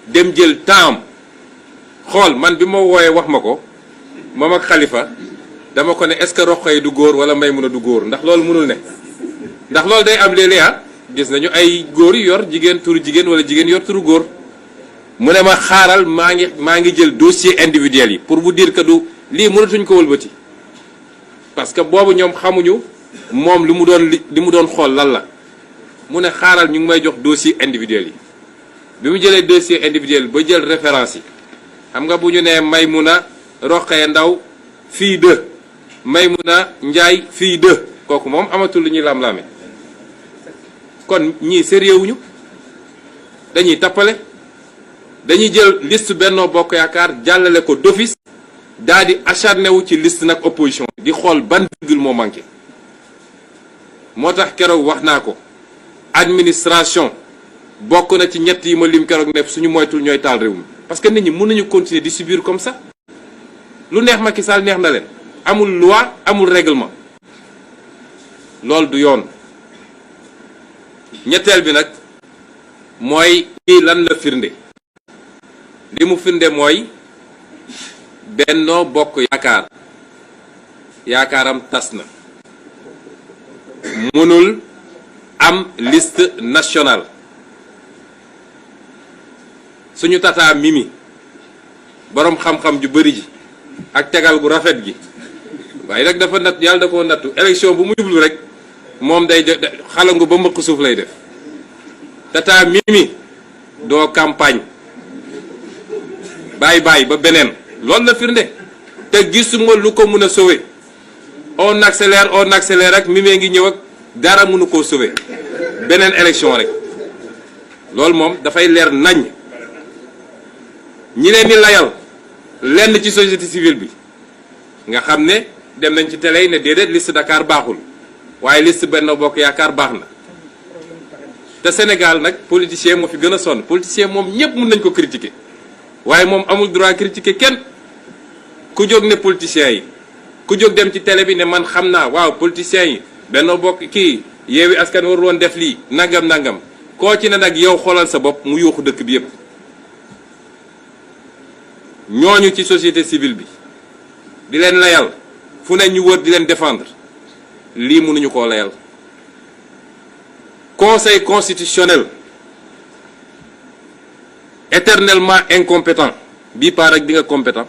dem jël temps xool. Man bi ma wooyee wax ma ko moom ak Khalifa dama ko ne est-ce que Rokhaya du góor wala Maymuna du góor, ndax loolu mënul ne, ndax loolu day am léeg-léeg gis nañu ay góor yu yor jigéen turu jigéen wala jigéen yor turu góor. mu ne ma xaaral maa ngi jël dossier individuel yi pour vous dire que du lii mënatuñ ko wëlbati, parce que boobu ñoom xamuñu moom li mu doon xool lan la. mu ne xaaral ñu ngi may jox dossier individuel yi. bi mu jëlee dossier individuel ba jël référence yi, xam nga bu ñu nee Maymuna Rokhaya Ndaw fille de Maymuna Njaay fille de, kooku moom amatul lu ñuy lam-lame. kon ñii sérieux wuñu, dañuy tappale, dañuy jël liste Benno Bokk Yaakaar jàllale ko d'office daal di acharné wu ci liste nag opposition di xool ban virgule moo manqué. moo tax keroog wax naa ko, administration bokk na ci ñett yi ma lim keroog ne suñu moytul ñooy taal réew mi, parce que nit ñi mën nañu continuer di subir comme ça. lu neex Macky Sall neex na leen, amul loi amul règlement, loolu du yoon. ñetteel bi nag mooy lii lan la firnde. li mu firnde mooy Benno Bokk Yaakaar yaakaaram tas na, mënul am liste nationale. suñu tata Mimi boroom xam-xam ju bëri ji ak tegal gu rafet gi, waaye nag dafa natt yàlla da koo nattu élection bu mu jublu rek moom day xalangu ba mbëq suuf lay def. tata Mimi doo campagne, bàyyi ba beneen, loolu la firnde. te gisuma lu ko mën a sauver. on accélère ak Mimi ngi ñëw ak dara mënu koo sauver beneen élection rek. loolu moom dafay leer nañ. ñi leen di layal lenn ci société civile bi nga xam ne dem nañ ci télé yi ne déedéet liste Dakar baaxul waaye liste Benno Bokk Yaakaar baax na. te Sénégal nag politicien moo fi gën a sonn. politicien moom ñëpp mën nañ ko critiquer waaye moom amul droit critiquer kenn. ku jóg ne politiciens yi, ku jóg dem ci télé bi ne man xam naa waaw politiciens yi Benno Bokk kii Yewwi Askan warul woon def lii nangam koo ci ne nag yow xoolal sa bopp mu yuuxu dëkk bi yépp. ñooñu ci société civile bi di leen layal fu ne ñu wër di leen défendre, lii mënuñu koo layal. Conseil constitutionnel éternellement incompétent, bii paar rek di nga compétent,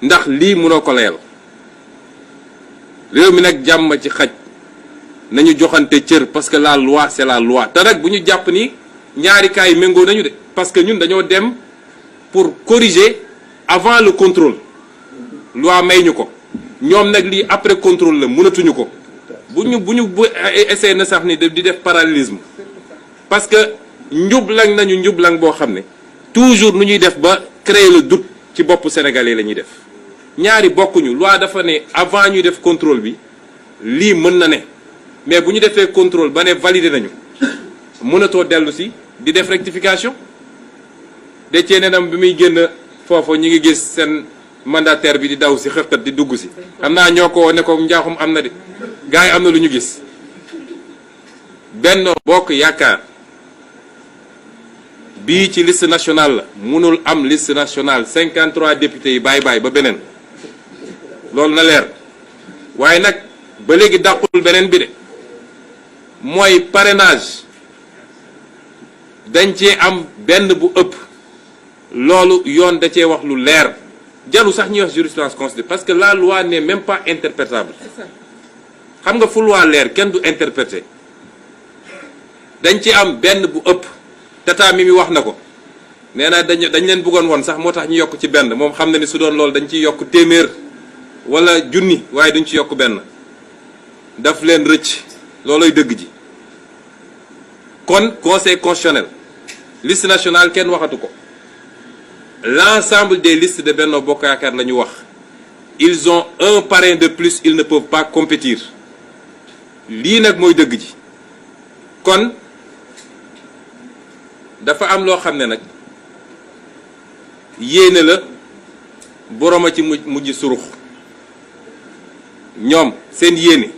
ndax lii mënoo ko layal. réew mi nag jàmm ci xaj, nañu joxante cër parce que la loi c'est la loi. te nag bu ñu jàpp ni ñaari cas yi méngoo nañu de, parce que ñun dañoo dem pour corriger avant le contrôle. loi may ñu ko, ñoom nag lii après contrôle la, mënatuñu ko. bu ñu essayé na sax ni di def parallélisme, parce que njublang nañu njublang boo xam ne toujours nu ñuy def ba créer le doute ci boppu sénégalais la ñuy def. ñaari bokkuñu. loi dafa ne avant ñuy def contrôle bi lii mën na ne, mais bu ñu defee contrôle ba ne validé nañu mënatoo dellu si di def rectification. de cee nenam bi muy génn foofu ñi ngi gis seen mandataire bi di daw si xëqat di dugg si, xam naa ñoo ko ne ko njaaxum am na de, gars yi am na lu ñu gis. Benno Bokk Yaakaar bii ci liste nationale la, mënul am liste nationale 53 députés yi bàyyi ba beneen, loolu na leer. waaye nag ba léegi dàqul beneen bi de, mooy parrainage dañ cee am benn bu ëpp. loolu yoon da cee wax lu leer, jaru sax ñuy wax jurisprudence constitutionnelle, parce que la loi n'est même pas interprétable. xam nga fu loi leer kenn du interpréter. dañ ci am benn bu ëpp. tata mi wax na ko, nee na dañ leen bëggoon woon sax moo tax ñu yokk ci benn, moom xam na ni su doon loolu dañ ciy yokk téeméer wala junni, waaye duñ ci yokk benn. daf leen rëcc, looloy dëgg ji. kon conseil constitutionnel liste nationale kenn waxatu ko. L'ensemble des listes de Benno Bokk Yaakaar la ñu wax, ils ont un parrain de plus, ils ne peuvent pas compétir. lii nag mooy dëgg ji. kon dafa am loo xam ne nag yéene la boroma ci mujj surux. ñoom seen yéene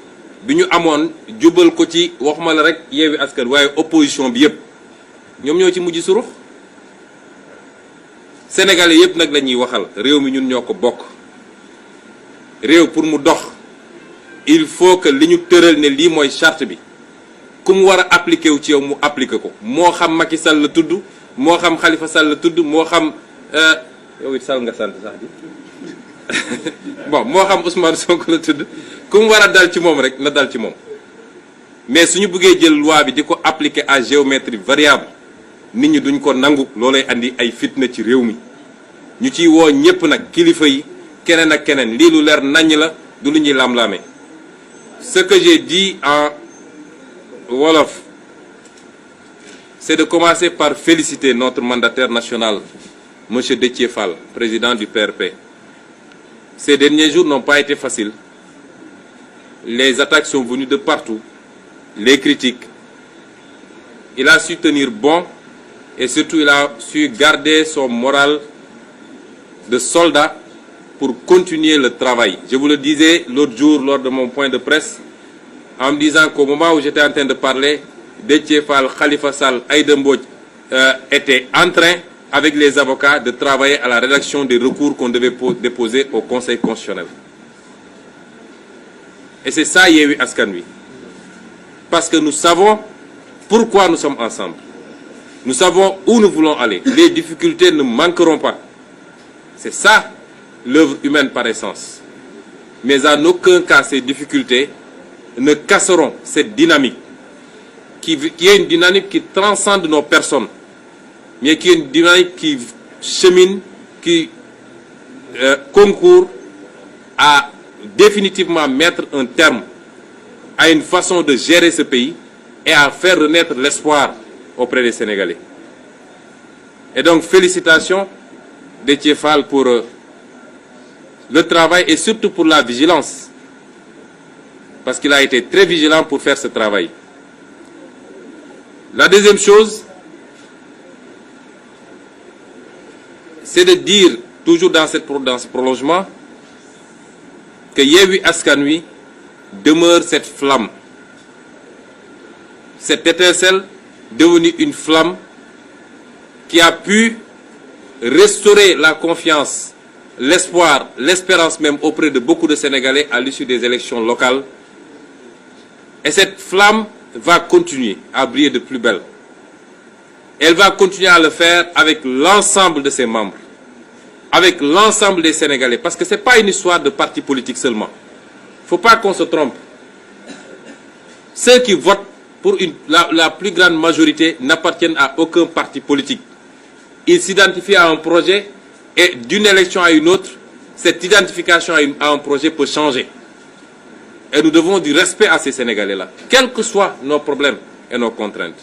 bi ñu amoon jubal ko ci waxuma la rek Yewwi Askan waaye opposition bi yépp ñoom ñoo ci mujj surux. sénégalais yépp nag la ñuy waxal réew mi ñun ñoo ko bokk réew pour mu dox il faut que li ñu tëral ne lii mooy charte bi ku mu war a appliquer wu ci yow mu appliquer ko moo xam Macky Sall la tudd moo xam Khalifa Sall la tudd moo xam yow it Sall nga sant sax di bon moo xam Ousmane Sonko la tudd ku mu war a dal ci moom rek na dal ci moom mais suñu bëggee jël loi bi di ko appliquer à géométrie variable nit ñi duñ ko nangu loolay andi ay fitna ci réew mi ñu ciy woo ñépp nag kilifa yi keneen ak keneen lii lu leer naññ la du lu ñuy lam-laame ce que j'ai dit en wolof c'est de commencer par féliciter notre mandataire national monsieur Déthié Fall président du PRP. Ces derniers jours n'ont pas été faciles. Les attaques sont venues de partout, les critiques. Il a su tenir bon et surtout il a su garder son moral de soldat pour continuer le travail. Je vous le disais l'autre jour lors de mon point de presse, en me disant qu'au moment où j'étais en train de parler, Déthié Fall, Khalifa Sall, Aïda Mbodj étaient en train, avec les avocats, de travailler à la rédaction des recours qu'on devait déposer au Conseil constitutionnel. Et c'est ça Yewwi Askan Wi. Parce que nous savons pourquoi nous sommes ensemble. Nous savons où nous voulons aller. Les difficultés ne manqueront pas. C'est ça l'œuvre humaine par essence. Mais en aucun cas ces difficultés ne casseront cette dynamique qui est une dynamique qui transcende nos personnes, mais qui est une dynamique qui chemine, qui concourt à définitivement mettre un terme à une façon de gérer ce pays et à faire renaître l'espoir auprès des Sénégalais. Et donc félicitations Déthié Fall pour le travail et surtout pour la vigilance, parce qu'il a été très vigilant pour faire ce travail. La deuxième chose, c'est de dire, toujours dans ce prolongement, que Yewwi Askan Wi demeure cette flamme, cette étincelle devenue une flamme qui a pu restaurer la confiance, l'espoir, l'espérance même auprès de beaucoup de Sénégalais à l'issue des élections locales. Et cette flamme va continuer à briller de plus belle. Elle va continuer à le faire avec l'ensemble de ses membres, avec l'ensemble des Sénégalais, parce que ce n'est pas une histoire de parti politique seulement. Il ne faut pas qu'on se trompe. Ceux qui votent pour la plus grande majorité n'appartiennent à aucun parti politique. Ils s'identifient à un projet et d'une élection à une autre, cette identification à un projet peut changer. Et nous devons du respect à ces Sénégalais-là, quels que soient nos problèmes et nos contraintes.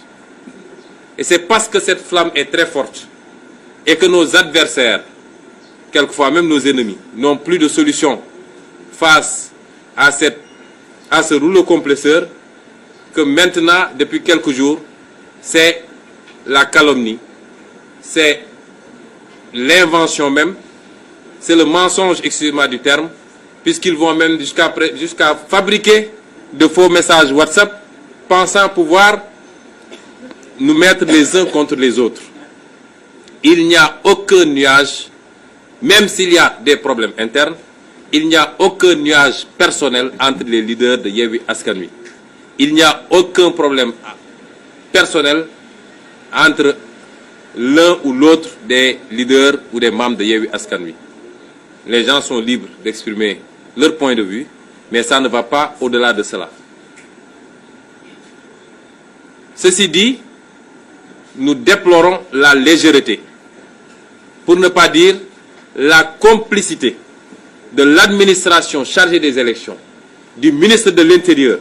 Et c'est parce que cette flamme est très forte et que nos adversaires, quelquefois même nos ennemis, n'ont plus de solution face à ce rouleau compresseur que maintenant, depuis quelques jours, c'est la calomnie, c'est l'invention même, c'est le mensonge, excusez-moi du terme, puisqu'ils vont même jusqu'à fabriquer de faux messages WhatsApp, pensant pouvoir nous mettre les uns contre les autres. Il n'y a aucun nuage, même s'il y a des problèmes internes, il n'y a aucun nuage personnel entre les leaders de Yewwi Askan Wi. Il n'y a aucun problème personnel entre l'un ou l'autre des leaders ou des membres de Yewwi Askan Wi. Les gens sont libres d'exprimer leur point de vue, mais ça ne va pas au-delà de cela. Ceci dit, nous déplorons la légèreté, pour ne pas dire la complicité de l'administration chargée des élections, du ministre de l'Intérieur.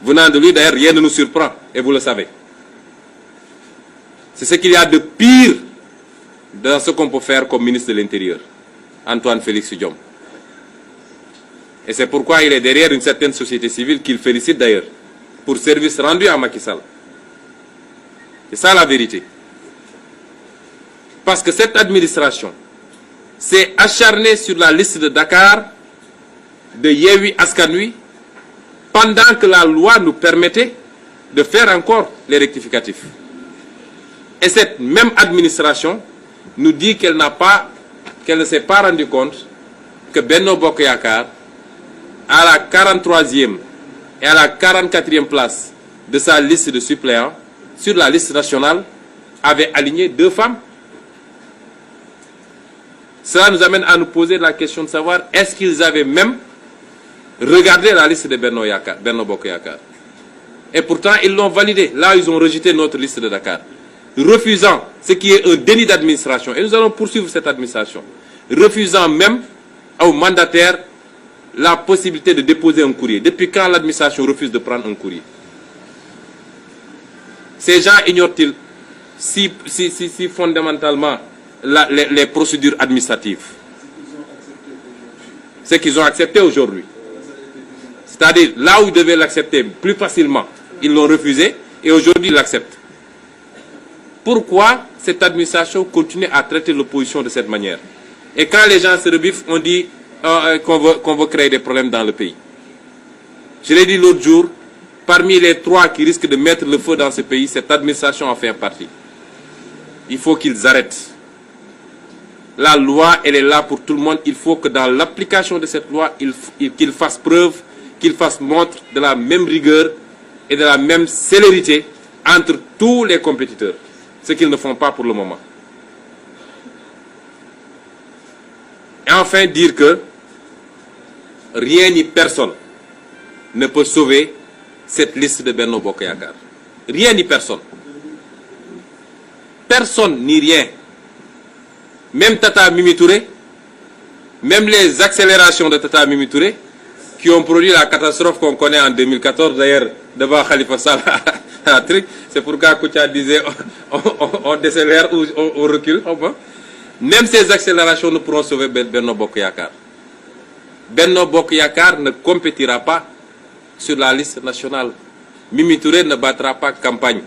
Venant de lui, d'ailleurs, rien ne nous surprend, et vous le savez. C'est ce qu'il y a de pire dans ce qu'on peut faire comme ministre de l'Intérieur, Antoine Félix Diome. Et c'est pourquoi il est derrière une certaine société civile qu'il félicite d'ailleurs pour service rendu à Macky Sall. C'est ça la vérité. Parce que cette administration s'est acharnée sur la liste de Dakar de Yewwi Askan Wi pendant que la loi nous permettait de faire encore les rectificatifs. Et cette même administration nous dit qu'elle n'a pas qu'elle ne s'est pas rendue compte que Benno Bokk Yakaar, à la 43e et à la 44e place de sa liste de suppléants, sur la liste nationale, avait aligné 2 femmes. Cela nous amène à nous poser la question de savoir est-ce qu'ils avaient même regardé la liste de Benno Bokk Yakaar. Et pourtant, ils l'ont validé. Là, ils ont rejeté notre liste de Dakar, refusant ce qui est un déni d'administration. Et nous allons poursuivre cette administration, refusant même aux mandataires la possibilité de déposer un courrier. Depuis quand l'administration refuse de prendre un courrier? Ces gens ignorent-ils si fondamentalement les procédures administratives? Ce qu'ils ont accepté aujourd'hui. C'est-à-dire, là où ils devaient l'accepter plus facilement, ils l'ont refusé et aujourd'hui ils l'acceptent. Pourquoi cette administration continue à traiter l'opposition de cette manière? Et quand les gens se rebiffent, on dit qu'on veut créer des problèmes dans le pays. Je l'ai dit l'autre jour, parmi les 3 qui risquent de mettre le feu dans ce pays, cette administration en fait partie. Il faut qu'ils arrêtent. La loi, elle est là pour tout le monde. Il faut que dans l'application de cette loi, qu'ils fassent preuve, qu'ils fassent montre de la même rigueur et de la même célérité entre tous les compétiteurs. Ce qu'ils ne font pas pour le moment. Et enfin dire que rien ni personne ne peut sauver cette liste de Benno Bokk Yakaar. Rien ni personne. Personne ni rien. Même Tata Mimi Touré, même les accélérations de Tata Mimi Touré, qui ont produit la catastrophe qu'on connaît en 2014, d'ailleurs, devant Khalifa Sall, c'est pourquoi Koutia disait on décélère ou on recule. Même ces accélérations ne pourront sauver Benno Bokk Yakaar. Benno Bokk Yakaar ne compétira pas sur la liste nationale. Mimi Touré ne battra pas campagne.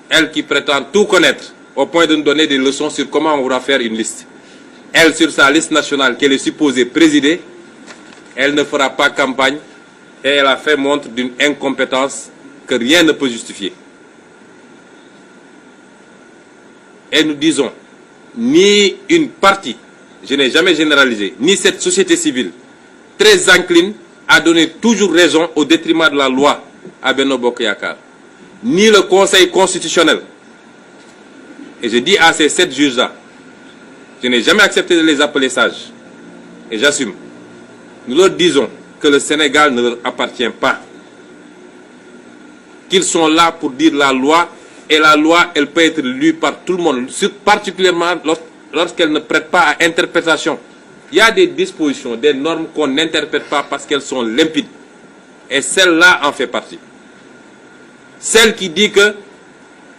Elle qui prétend tout connaître, au point de nous donner des leçons sur comment on va faire une liste. Elle, sur sa liste nationale qu'elle est supposée présider, elle ne fera pas campagne et elle a fait montre d'une incompétence que rien ne peut justifier. Et nous disons, ni une partie, je n'ai jamais généralisé, ni cette société civile, très encline à donner toujours raison au détriment de la loi à Benno Bokk Yakaar, ni le Conseil constitutionnel. Et je dis à ces 7 juges-là, je n'ai jamais accepté de les appeler sages. Et j'assume. Nous leur disons que le Sénégal ne leur appartient pas. Qu'ils sont là pour dire la loi, et la loi, elle peut être lue par tout le monde, particulièrement lorsqu'elle ne prête pas à interprétation. Il y a des dispositions, des normes qu'on n'interprète pas parce qu'elles sont limpides. Et celle-là en fait partie. Celle qui dit que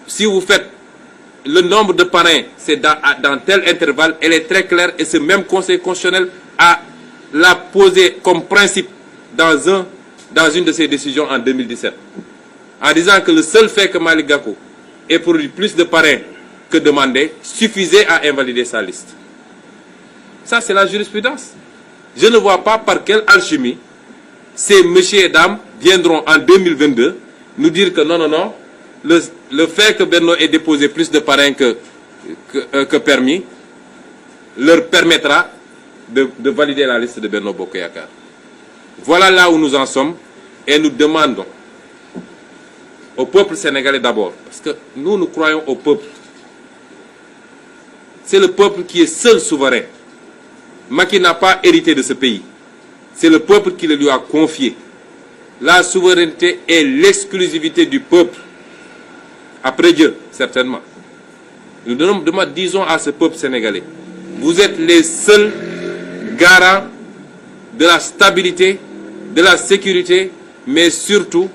si vous faites le nombre de parrains, c'est dans tel intervalle, elle est très claire et ce même Conseil constitutionnel l'a posé comme principe dans une de ses décisions en 2017. En disant que le seul fait que Malick Gakou ait produit plus de parrains que demandé suffisait à invalider sa liste. Ça, c'est la jurisprudence. Je ne vois pas par quelle alchimie ces messieurs et dames viendront en 2022 nous dire que non, le fait que Benno ait déposé plus de parrains que permis leur permettra de valider la liste de Benno Bokk Yakaar. Voilà là où nous en sommes et nous demandons au peuple sénégalais d'abord, parce que nous croyons au peuple. C'est le peuple qui est seul souverain. Macky n'a pas hérité de ce pays. C'est le peuple qui le lui a confié. La souveraineté est l'exclusivité du peuple. Après Dieu, certainement. Nous disons à ce peuple sénégalais, vous êtes les seuls garants de la stabilité, de la sécurité, mais surtout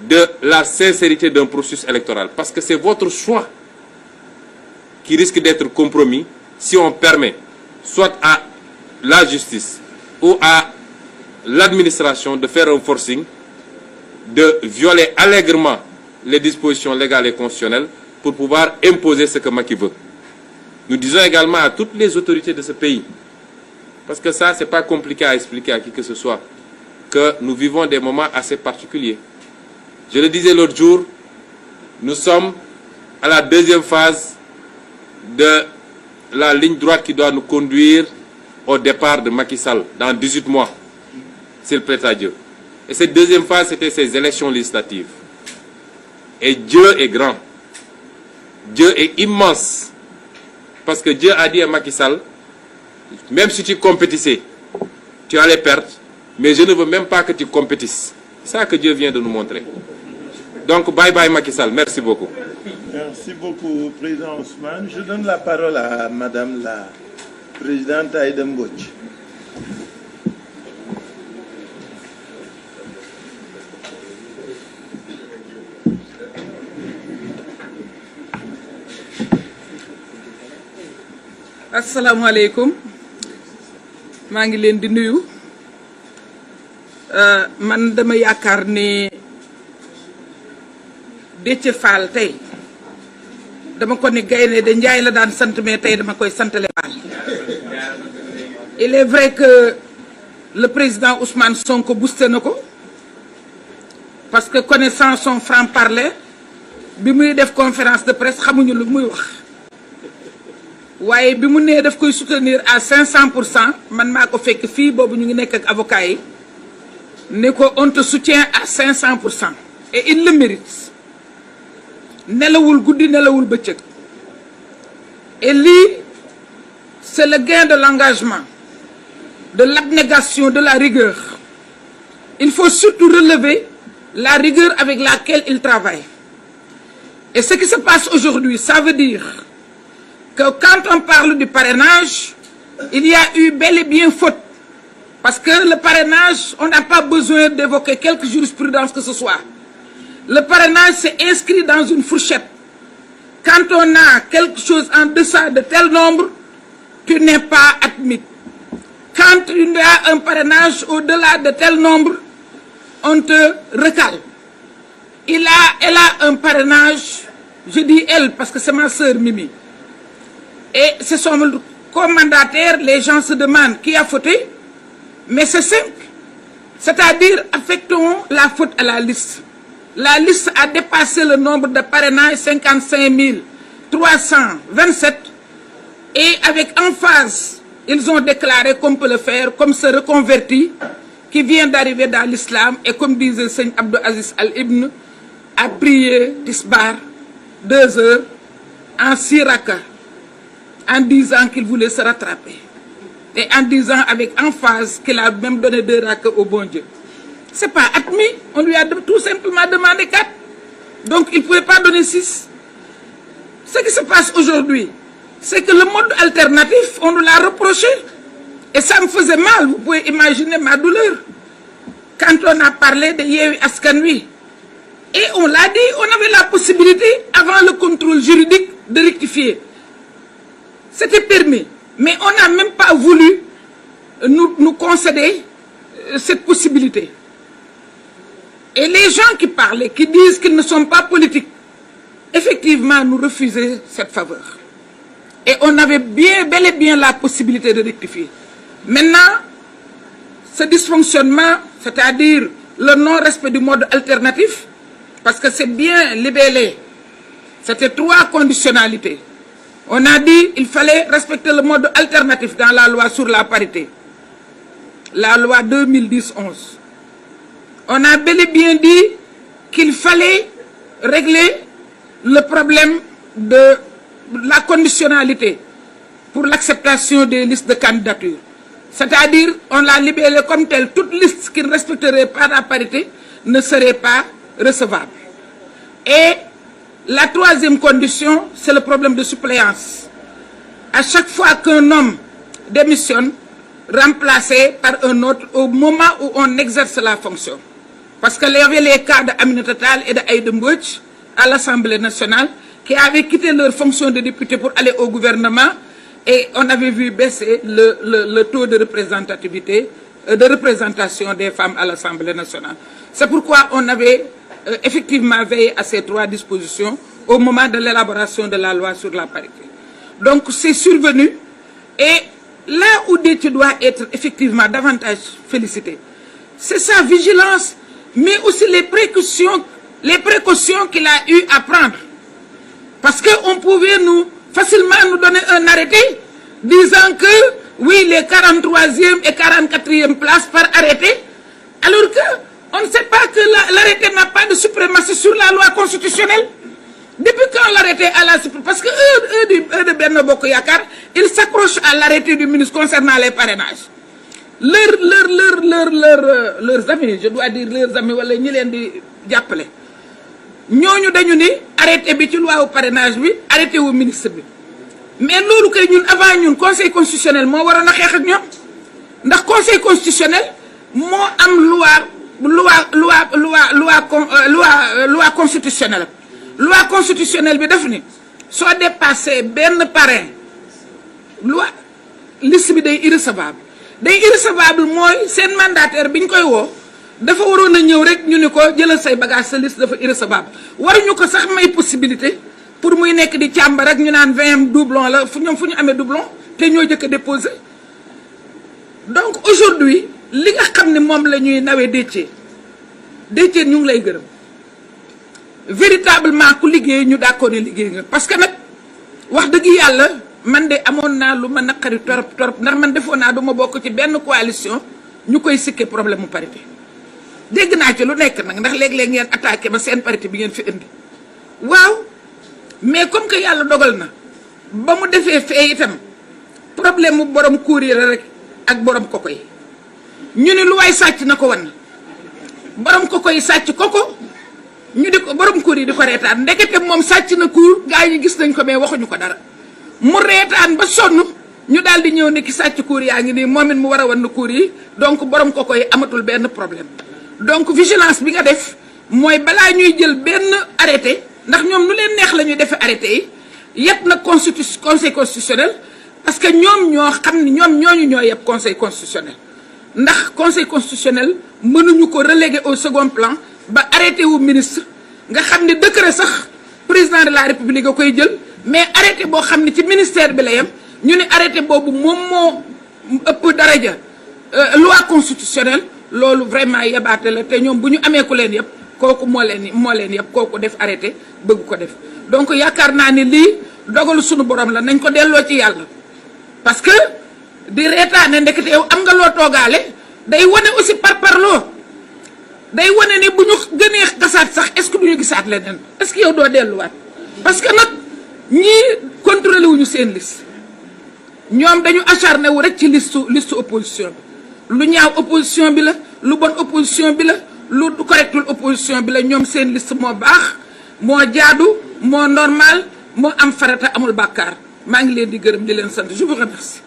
de la sincérité d'un processus électoral. Parce que c'est votre choix qui risque d'être compromis si on permet soit à la justice ou à l'administration de faire un forcing, de violer allègrement les dispositions légales et constitutionnelles pour pouvoir imposer ce que Macky veut. Nous disons également à toutes les autorités de ce pays, parce que ça, c'est pas compliqué à expliquer à qui que ce soit, que nous vivons des moments assez particuliers. Je le disais l'autre jour, nous sommes à la deuxième phase de la ligne droite qui doit nous conduire au départ de Macky Sall dans 18 mois, s'il plaît à Dieu. Et cette deuxième phase, c'était ces élections législatives. Et Dieu est grand. Dieu est immense. Parce que Dieu a dit à Macky Sall, même si tu compétissais, tu allais perdre, mais je ne veux même pas que tu compétisses. C'est ça que Dieu vient de nous montrer. Donc, bye bye Macky Sall. Merci beaucoup. Merci beaucoup, Président Ousmane. Je donne la parole à Madame la Présidente Aïda Mbodj. Assalamu alaikum. maa ngi leen di nuyu man dama yaakaar ne Déthié Fall tey dama ko ne Gaynde de Njaay la daan sant mais tey dama koy santale Fall. Il est vrai que le président Ousmane Sonko boosté na ko parce que connaissant son franc-parler bi muy def conférence de presse xamuñu lu muy wax. waaye bi mu nee daf koy soutenir à 500% man maa ko fekk fii boobu ñu ngi nekk ak avocat yi ne ko on te soutient à 500% et il le mérite nelawul guddi nelawul bëccëg et lii c'est le gain de l'engagement, de l'abnégation, de la rigueur. Il faut surtout relever la rigueur avec laquelle il travaille. Et ce qui se passe aujourd'hui, ça veut dire que quand on parle du parrainage, il y a eu bel et bien faute. Parce que le parrainage, on n'a pas besoin d'évoquer quelque jurisprudence que ce soit. Le parrainage, c'est inscrit dans une fourchette. Quand on a quelque chose en deçà de tel nombre, tu n'es pas admis. Quand tu as un parrainage au-delà de tel nombre, on te recale. Elle a un parrainage, je dis elle parce que c'est ma sœur Mimi. Et c'est son commandataire, les gens se demandent qui a fauté, mais c'est simple. C'est-à-dire, affectons la faute à la liste. La liste a dépassé le nombre de parrainages, 55 327, et avec emphase, ils ont déclaré qu'on peut le faire, comme ce reconverti qui vient d'arriver dans l'islam, et comme disait Seigne Abdou Aziz Al-Ibn, a prié Tisbar 2 heures en 6 rakas, en disant qu'il voulait se rattraper. Et en disant avec emphase qu'il a même donné 2 rakas au bon Dieu. C'est pas admis, on lui a tout simplement demandé 4. Donc il ne pouvait pas donner 6. Ce qui se passe aujourd'hui, c'est que le mode alternatif, on nous l'a reproché. Et ça me faisait mal, vous pouvez imaginer ma douleur. Quand on a parlé de Yewwi Askan Wi, et on l'a dit, on avait la possibilité, avant le contrôle juridique, de rectifier. C'était permis. Mais on n'a même pas voulu nous concéder cette possibilité. Et les gens qui parlaient, qui disent qu'ils ne sont pas politiques, effectivement, nous refusaient cette faveur. Et on avait bel et bien la possibilité de rectifier. Maintenant, ce dysfonctionnement, c'est-à-dire le non-respect du mode alternatif, parce que c'est bien libellé, c'était 3 conditionnalités. On a dit qu'il fallait respecter le mode alternatif dans la loi sur la parité, la loi 2010-11. On a bel et bien dit qu'il fallait régler le problème de la conditionnalité pour l'acceptation des listes de candidature. C'est-à-dire, on l'a libellé comme tel, toute liste qui ne respecterait pas la parité ne serait pas recevable. Et la 3e condition, c'est le problème de suppléance. À chaque fois qu'un homme démissionne, remplacé par un autre au moment où on exerce la fonction. Parce qu'il y avait les cas d'Aminata Tall et d'Aïda Mbodj à l'Assemblée nationale qui avaient quitté leur fonction de député pour aller au gouvernement et on avait vu baisser le taux de représentativité, de représentation des femmes à l'Assemblée nationale. C'est pourquoi on avait effectivement veillé à ces 3 dispositions au moment de l'élaboration de la loi sur la parité. Donc c'est survenu et là où Déthié doit être effectivement davantage félicité, c'est sa vigilance, mais aussi les précautions qu'il a eu à prendre. Parce qu'on pouvait facilement nous donner un arrêté disant que oui, les 43e et 44e places par arrêté, alors que on ne sait pas que l'arrêté n'a pas de suprématie sur la loi constitutionnelle. Depuis quand l'arrêté à la suprématie, parce que eux de Benno Bokk Yakaar, ils s'accrochent à l'arrêté du ministre concernant les parrainages. Leurs amis, je dois dire leurs amis, wala ñi leen di jàppale ñooñu dañu ni arrêté bi ci loi wu parrainage bi arrêté wu ministre bi. Mais loolu kay ñun avant ñun conseil constitutionnel moo waroon a xeex ak ñoom ndax conseil constitutionnel moo am loi constitutionnelle. Loi constitutionnelle bi def ni soo dépassé benn parrain loi liste bi day irrecevable mooy seen mandataire bi ñu koy woo dafa waroon a ñëw rek ñu ni ko jëlal say bagage sa liste dafa irrecevable waruñu ko sax may possibilité pour muy nekk di càmbar rek ñu naan 20 doublon la fu ñu amee doublon te ñoo jëkk a déposé. Donc aujourd'hui li nga xam ne moom la ñuy nawee Déthié ñu ngi lay gërëm véritablement ku liggéey ñu d'accord ne liggéey nga parce que nag wax dëgg yàlla man de amoon naa lu ma naqari torop ndax man defoon naa du ma bokk ci benn coalition ñu koy sikke problème mu parité dégg naa ci lu nekk nag ndax léeg-léeg ngeen attaqué ba seen parité bi ngeen fi indi waaw mais comme que yàlla dogal na ba mu defee fee itam problème mu borom courrier rek ak borom koko yi ñu ne lu waay sàcc na ko wan borom koko yi sàcc koko ñu di ko borom courrier di ko reetaan ndekete moom sàcc na cour gaa yi gis nañ ko mais waxuñu ko dara mu reetaan ba sonn ñu daal di ñëw ne ki sàcc cour yaa ngi nii moom it mu war a wan na cour yi donc borom koko yi amatul benn problème donc vigilance bi nga def mooy balaa ñuy jël benn arrêté ndax ñoom nu leen neex la ñuy defee arrêté yi yëpp nag conseil constitutionnel parce que ñoom ñoo xam ni ñoom ñoo yëpp conseil constitutionnel ndax conseil constitutionnel mënuñu ko reléguer au second plan ba arrêté wu ministre nga xam ne décret sax président de la république a koy jël mais arrêté boo xam ne ci ministère bi la yem ñu ne arrêté boobu moom moo ëpp daraja loi constitutionnelle loolu vraiment yebaate la te ñoom bu ñu amee ku leen yëpp kooku moo leen yëpp kooku def arrêté bëgg ko def donc yaakaar naa ni lii dogalu suñu borom la nañ ko delloo ci yàlla parce que di reetaane ndekete yow am nga loo toogaale day wane aussi parparloo day wane ni bu ñu gënee gasaat sax est-ce que du ñu gisaat leneen est-ce que yow doo delluwaat parce que nag ñii contrôlé wuñu seen liste ñoom dañu acharné wu rek ci liste opposition bi lu ñaaw opposition bi la lu bon opposition bi la lu correctul opposition bi la ñoom seen liste moo baax moo jaadu moo normal moo am farata amul bàkkaar maa ngi leen di gërëm di leen sant je vous remercie.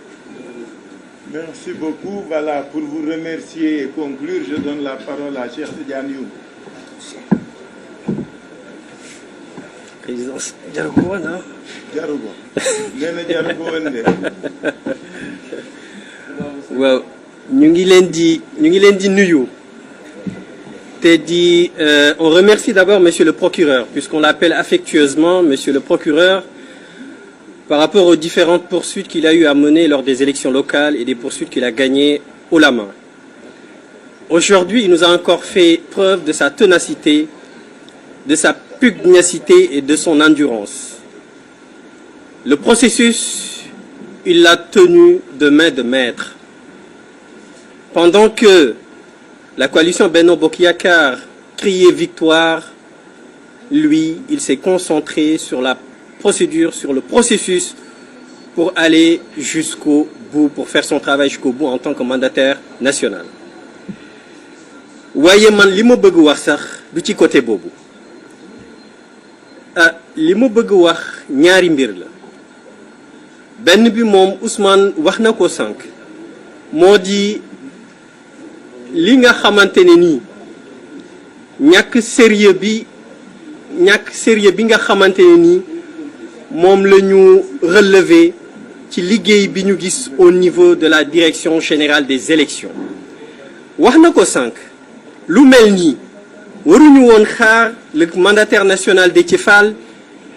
Merci beaucoup. Voilà, pour vous remercier et conclure, je donne la parole à Cheikh Tidiane Youm. Présidence jaruko woon ah. jaruko nee na jaruko woon de. waaw ñu ngi leen di nuyu te di on remercie d'abord monsieur le procureur puisqu'on l'appelle affectueusement monsieur le procureur par rapport aux différentes poursuites qu'il a eu à mener lors des élections locales et des poursuites qu'il a gagnées haut la main. Aujourd'hui, il nous a encore fait preuve de sa ténacité, de sa pugnacité et de son endurance. Le processus, il l'a tenu de main de maître. Pendant que la coalition Benno Bokk Yakaar criait victoire, lui, il s'est concentré sur la procédure, sur le processus pour aller jusqu'au bout, pour faire son travail jusqu'au bout en tant que mandataire national. waaye man li ma bëgg wax sax du ci côté boobu li ma bëgg wax ñaari mbir la benn bi moom Ousmane wax na ko sànq moo di li nga xamante ne nii ñàkk sérieux bi nga xamante ne nii moom la ñu relever ci liggéey bi ñu gis au niveau de la direction générale des élections wax na ko sànq lu mel nii waruñu woon xaar le mandataire national Déthié Fall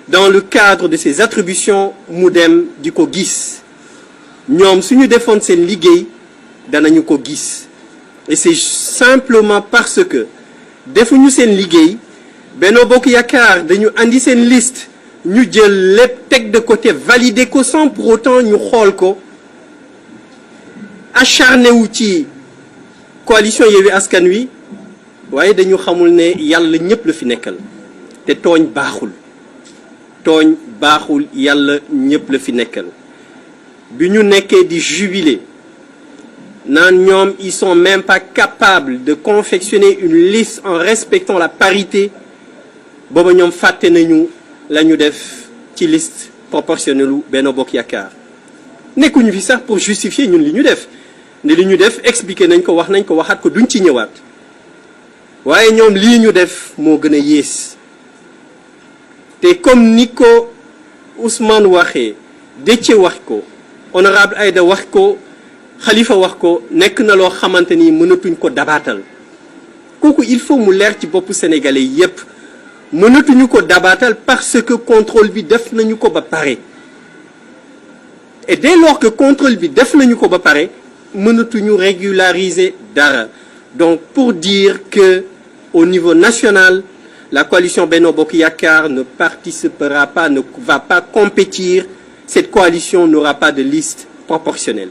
dans le cadre de ses attributions mu dem di ko gis ñoom suñu defoon seen liggéey danañu ko gis et c'est simplement parce que defuñu seen liggéey Benno Bokk Yakaar dañu andi seen liste ñu jël lépp teg de côté valider ko sans pour autant ñu xool ko acharné wu ci coalition Yewwi Askan Wi waaye dañu xamul ne yàlla ñëpp la fi nekkal te tooñ baaxul yàlla ñëpp la fi nekkal bi ñu nekkee di jubilé naan ñoom ils sont même pas capables de confectionner une liste en respectant la parité booba ñoom fàtte nañu la ñu def ci liste proportionnelle u Benno Bokk Yaakaar nekkuñu fi sax pour justifier ñun li ñu def ne li ñu def expliquer nañ ko wax nañ ko waxaat ko duñ ci ñëwaat waaye ñoom lii ñu def moo gën a yées te comme ni ko Ousmane waxee Déthié wax ko honorable Aïda wax ko Khalifa wax ko nekk na loo xamante ni mënatuñ ko dabaatal kooku il faut mu leer ci boppu sénégalais yépp mënatuñu ko dabaatal parce que contrôle bi def nañu ko ba pare et dès lors que contrôle bi def nañu ko ba pare mënatuñu régulariser dara donc pour dire que au niveau national la coalition Benno Bokk Yaakaar ne participera pas, ne va pas compétir. Cette coalition n'aura pas de liste proportionnelle.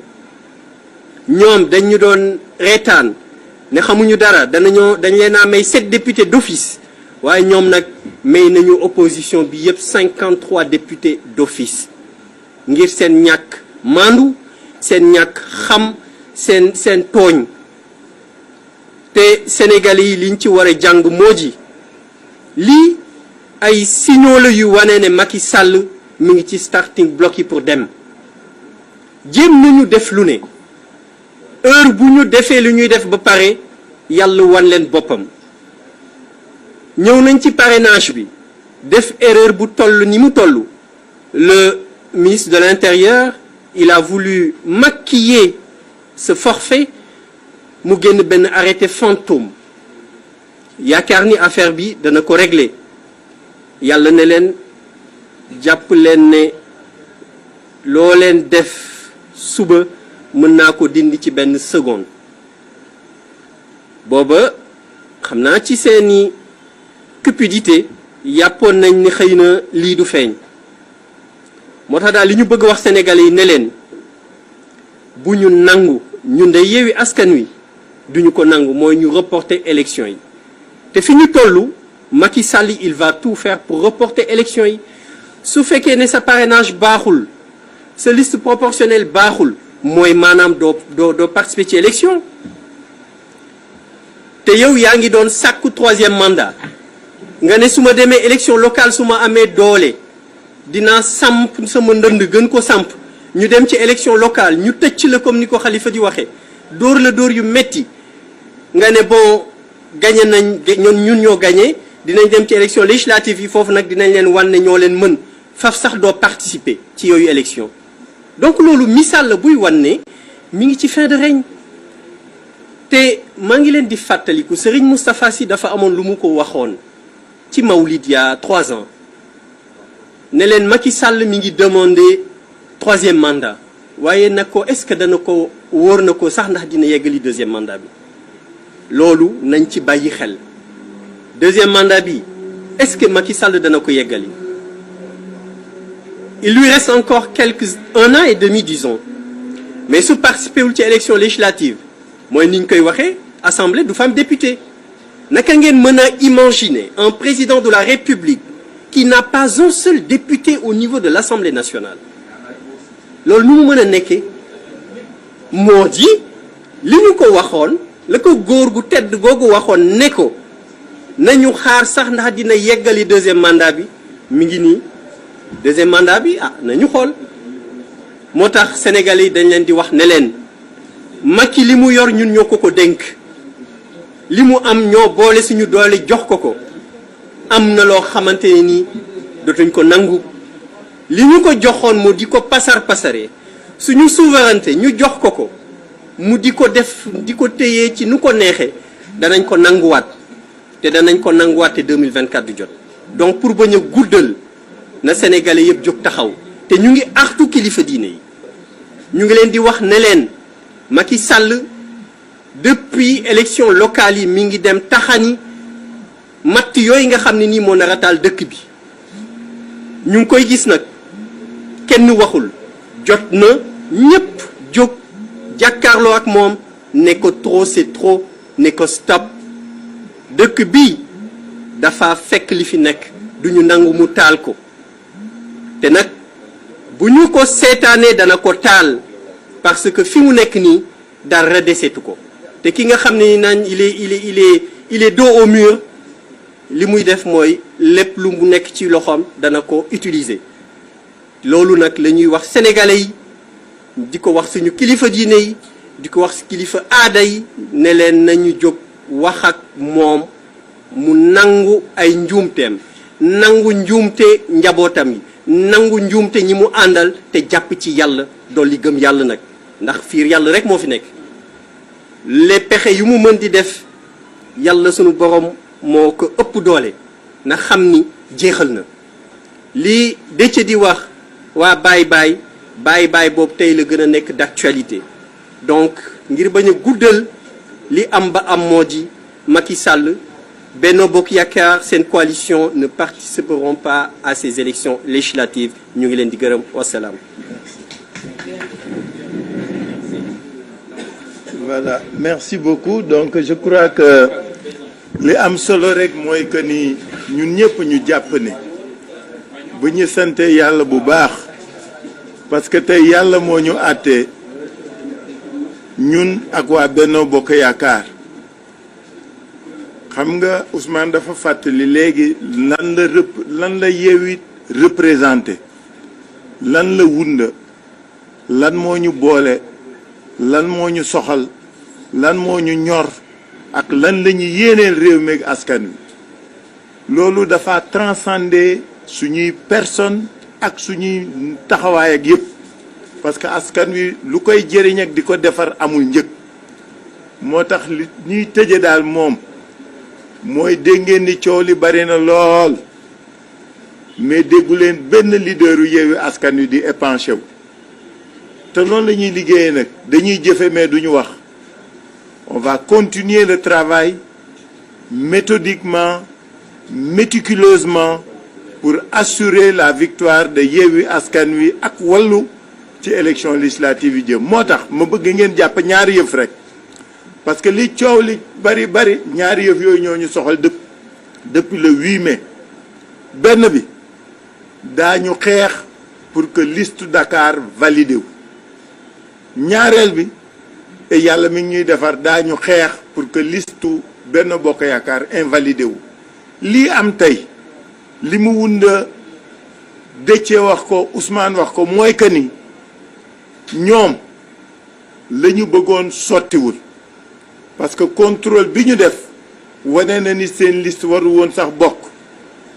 ñoom dañu doon reetaan ne xamuñu dara dañ leen a may 7 députés d'office waaye ñoom nag may nañu opposition bi yëpp 53 députés d'office ngir seen ñàkk maandu seen ñàkk xam seen tooñ te Sénégalais yi liñ ci war a jàng moo ji lii ay signaux la yu wane ne Macky Sall mi ngi ci starting block yi pour dem jéem nañu def lu ne heure bu ñu defee lu ñuy def ba pare yàlla wan leen boppam ñëw nañ ci parrainage bi def erreur bu toll ni mu toll le ministre de l'Intérieur il a voulu maquiller ce forfait mu génn benn arrêté fantôme yaakaar ni affaire bi dana ko régler yàlla ne leen jàpp leen ne loo leen def suba mën naa ko dindi ci benn seconde booba xam naa ci seeni cupidité yàppoon nañ ni xëy na lii du feeñ moo tax daal li ñu bëgg wax Sénégalais yi ne leen bu ñu nangu ñun de Yewwi Askan Wi duñu ko nangu mooy ñu reporter élection yi te fi ñu tollu Macky Sall il va tout faire pour reporter élection yi su fekkee ne sa parrainage baaxul sa liste proportionnelle baaxul mooy maanaam doo participer ci élection te yow yaa ngi doon sàkku 3e mandat nga ne su ma demee élection locale su ma amee doole dinaa samp sama ndënd gën ko samp ñu dem ci élection locale ñu tëcc la comme ni ko Khalifa di waxee dóor la dóor yu metti nga ne bon gagné nañ ñun ñoo gagné dinañ dem ci élection législative yi foofu nag dinañ leen wan ne ñoo leen mën faf sax doo participer ci yooyu élection donc loolu misaal la buy wan ne mi ngi ci fin de règne te maa ngi leen di fàttaliku Serigne Moustapha Sy dafa amoon lu mu ko waxoon ci Mawlid il y a 3 ans ne leen Macky Sall mi ngi demander 3e mandat waaye nag ko est-ce que dana ko wóor na ko sax ndax dina yeggali 2e mandat bi loolu nañ ci bàyyi xel 2e mandat bi est-ce que Macky Sall dana ko yeggali il lui reste encore 1 an et demi disons mais su participer wul ci élection législative mooy ni ñu koy waxee assemblée du fa am député naka ngeen mën a imaginer un président de la République qui n'a pas un seul député au niveau de l'Assemblée nationale loolu nu mu mën a nekkee moo di li ñu ko waxoon la ko góor gu tedd googu waxoon ne ko nañu xaar sax ndax dina yeggali 2e mandat bi mi ngi nii 2e mandat bi nañu xool moo tax Sénégalais yi dañ leen di wax ne leen Macky li mu yor ñun ñoo ko dénk li mu am ñoo boole suñu doole jox ko am na loo xamante ne nii dootuñ ko nangu li ñu ko joxoon mu di ko pasaree suñu souveraineté ñu jox ko mu di ko def di ko téyee ci nu ko neexee danañ ko nanguwaat te danañ ko nanguwaat te 2024 du jot donc pour bañ a guddal na Sénégalais yëpp jóg taxaw te ñu ngi artu kilifa diine yi ñu ngi leen di wax ne leen Macky Sall depuis élection locale yi mi ngi dem taxani matt yooyu nga xam ne nii moo nar a taal dëkk bi ñu ngi koy gis nag kenn waxul jot na ñépp jóg jàkkaarloo ak moom ne ko trop c'est trop, ne ko stop dëkk bi dafa fekk li fi nekk duñu nangu mu taal ko te nag bu ñu ko seetaanee dana ko taal parce que fi mu nekk nii dara desetu ko te ki nga xam ne naan il est dos au mur li muy def mooy lépp lu mu nekk ci loxoom dana ko utiliser loolu nag la ñuy wax sénégalais yi di ko wax suñu kilifa diine yi di ko wax kilifa aada yi ne leen nañu jóg wax ak moom mu nangu ay njuumteem nangu njuumte njabootam yi nangu njuumte ñi mu àndal te jàpp ci yàlla dolli gëm yàlla nag ndax fiir yàlla rek moo fi nekk les pexe yu mu mën di def yàlla sunu borom moo ko ëpp doole na xam ni jeexal na lii Déthié di wax waa baay boobu tey la gën a nekk d'actualité donc ngir bañ a guddal li am ba am moo di Macky Sall Benno Bokk Yaakaar seen coalition ne participeront pas à ces élections législatives ñu ngi leen di gërëm wasalaam. Voilà, merci beaucoup. Donc je crois que li am solo rek mooy que ni ñun ñëpp ñu jàpp ne bu ñu sante yàlla bu baax parce que tey yàlla moo ñu àttee ñun ak waa Benno Bokk Yaakaar xam nga Ousmane dafa fàttali léegi lan la Yewwi représenté lan la wunda lan moo ñu boole lan moo ñu soxal lan moo ñu ñor ak lan la ñu yéeneel réew mi ak askan wi loolu dafa transcender suñuy personne ak suñuy taxawaay ak yëpp parce que askan wi lu koy jëriñ ak di ko defar amul njëg moo tax li ñuy tëje daal moom mooy dégg ngeen ni coow li bari na lool mais déggu leen benn leaderu Yewwi Askan Wi di épanché wu te loolu la ñuy liggéeyee nag dañuy jëfe mais duñu wax on va continuer le travail méthodiquement méticuleusement pour assurer la victoire de Yewwi Askan Wi ak Wallu ci élection législative yi jëm moo tax ma bëgg ngeen jàpp ñaari yëf rek parce que li coow li bari ñaari yëf yooyu ñoo ñu soxal depuis le 8 mai benn bi daañu xeex pour que liste Dakar validé wu ñaareel bi te yàlla mi ngi ñuy defar daañu xeex pour que liste Benno Bokk Yaakaar invalidé wu lii am tey li mu wunda Déthié wax ko Ousmane wax ko mooy que ni ñoom la ñu bëggoon sottiwul parce que contrôle bi ñu def wane na ni seen liste waru woon sax bokk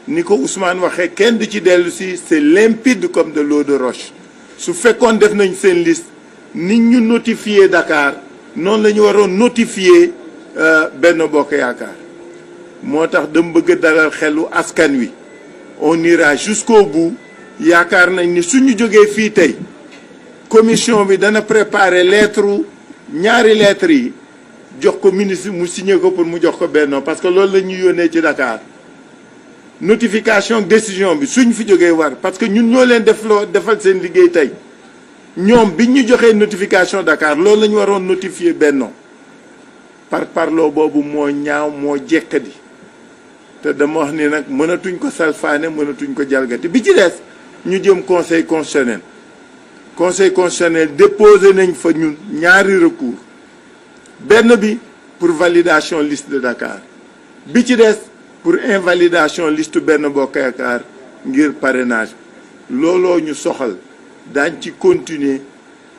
ni ko Ousmane waxee kenn du ci dellu si c'est limpide comme de l'eau de roche su fekkoon def nañ seen liste nit ñu notifié Dakar noonu la ñu waroon notifié Benno Bokk Yaakaar moo tax dama bëgg dalal xelu askan wi on ira jusqu'au bout yaakaar nañ ni suñu jógee fii tey commission bi dana préparer ñaari lettres yi jox ko ministre mu signé ko pour mu jox ko Benno parce que loolu la ñuy yónnee ci Dakar notification décision bi suñ fi jógee war parce que ñun ñoo leen defal seen liggéey tey ñoom biñ ñu joxee notification Dakar loolu la ñu waroon notifier Benno parloo boobu moo ñaaw moo jekkadi te dama wax ni nag mënatuñ ko salfaane mënatuñ ko jalgati bi ci des ñu jëm conseil constitutionnel déposé nañ fa ñun ñaari recours benn bi pour validation liste de Dakar bi ci des pour invalidation liste Benno Bokk Yaakaar ngir parrainage looloo ñu soxal daañ ci continuer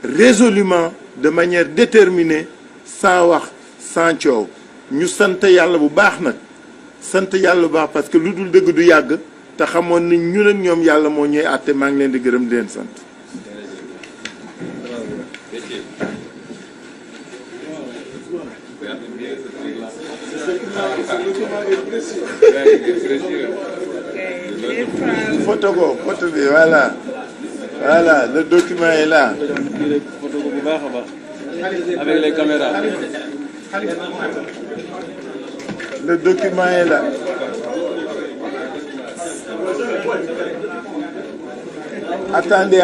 résolument de manière déterminée sans wax sans coow ñu sant yàlla bu baax nag sant yàlla bu baax parce que lu dul dëgg du yàgg te xamoon ni ñun ak ñoom yàlla moo ñuy àtte maa ngi leen di gërëm di leen sant. photo bi voilà le document est là. photo bu baax a baax avec les caméras. Le document est là. Attendez.